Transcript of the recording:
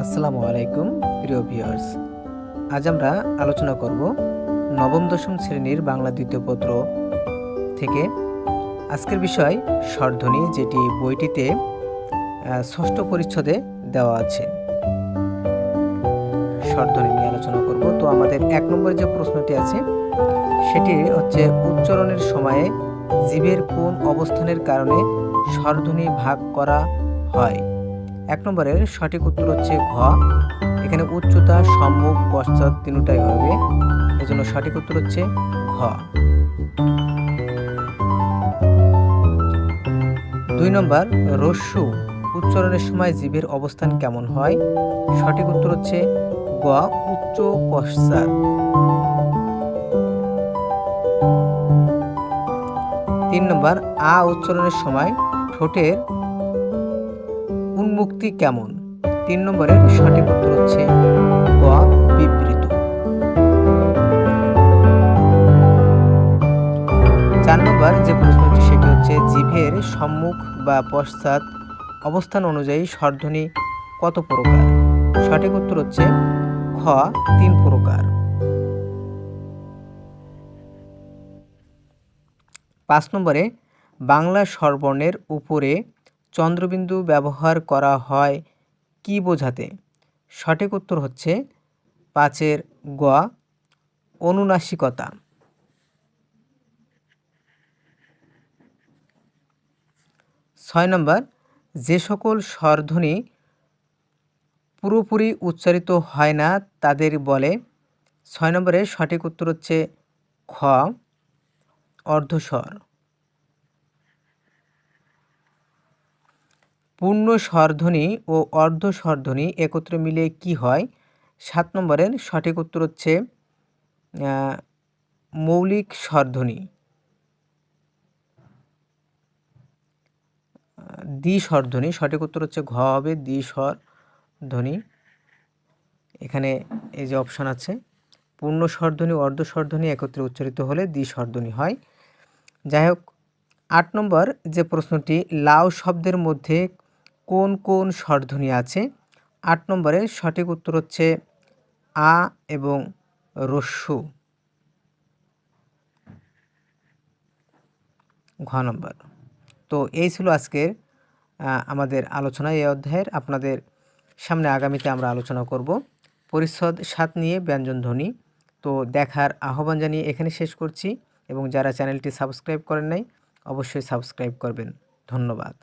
আসসালামু আলাইকুম প্রিয় ভিউয়ার্স। আজ আমরা আলোচনা করব নবম দশম শ্রেণীর বাংলা দ্বিতীয় পত্র থেকে। আজকের বিষয় স্বরধ্বনি, যেটি বইটিতে ষষ্ঠ পরিচ্ছদে দেওয়া আছে। স্বরধ্বনি নিয়ে আলোচনা করব। তো আমাদের 1 নম্বরে যে প্রশ্নটি আছে সেটি হচ্ছে, উচ্চারণের সময়ে জিভের কোন অবস্থানের কারণে স্বরধ্বনি ভাগ করা হয়? 1 নম্বরের সঠিক উত্তর হচ্ছে ঘ। এখানে উচ্চতা, সম্মুখ, পশ্চাৎ তিনটাই হবে, এজন্য সঠিক উত্তর হচ্ছে ঘ। 2 নম্বর, রস্যু উচ্চারণের সময় জিভের অবস্থান কেমন হয়? সঠিক উত্তর হচ্ছে গ, উচ্চ পশ্চাৎ। 3 নম্বর, আ উচ্চারণের সময় ঠোঁটের উন্মুক্তি কেমন? 3 নম্বরের সঠিক উত্তর হচ্ছে গ, বিবৃত। 4 নম্বর যে প্রশ্নটি সেটি হচ্ছে, জিভের সম্মুখ বা পশ্চাৎ অবস্থান অনুযায়ী স্বরধ্বনি কত প্রকার? সঠিক উত্তর হচ্ছে খ, 3 প্রকার। 5 নম্বরে বাংলা স্বরবর্ণের উপরে চন্দ্রবিন্দু ব্যবহার করা হয় কি বোঝাতে? সঠিক উত্তর হচ্ছে 5-এর গ, অনুনাসিকতা। 6 নম্বর, যে সকল স্বরধ্বনি পুরোপুরি উচ্চারিত হয় না তাদের বলে? 6 নম্বরের সঠিক উত্তর হচ্ছে খ, অর্ধস্বর। পূর্ণ স্বরধ্বনি ও অর্ধ স্বরধ্বনি একত্রে মিলে কি হয়? 7 নম্বরের সঠিক উত্তর হচ্ছে মৌলিক স্বরধ্বনি। দ্বি-স্বরধ্বনি, সঠিক উত্তর হচ্ছে ঘ হবে, দ্বি-স্বরধ্বনি। এখানে এই যে অপশন আছে, পূর্ণ স্বরধ্বনি অর্ধ স্বরধ্বনি একত্রে উচ্চারিত হলে দ্বি-স্বরধ্বনি হয়। যাই হোক, 8 নম্বর যে প্রশ্নটি, লাউ শব্দের মধ্যে কোন কোন স্বরধ্বনি আছে? 8 নম্বরের সঠিক উত্তর হচ্ছে আ এবং রস্যু। ঘ নম্বর। তো এই ছিল আজকের আমাদের আলোচনা এই অধ্যায়ের। আপনাদের সামনে আগামীতে আমরা আলোচনা করব পরিচ্ছদ 7 নিয়ে ব্যঞ্জনধ্বনি। তো দেখার আহ্বান জানিয়ে এখানে শেষ করছি, এবং যারা চ্যানেলটি সাবস্ক্রাইব করেন নাই অবশ্যই সাবস্ক্রাইব করবেন। ধন্যবাদ।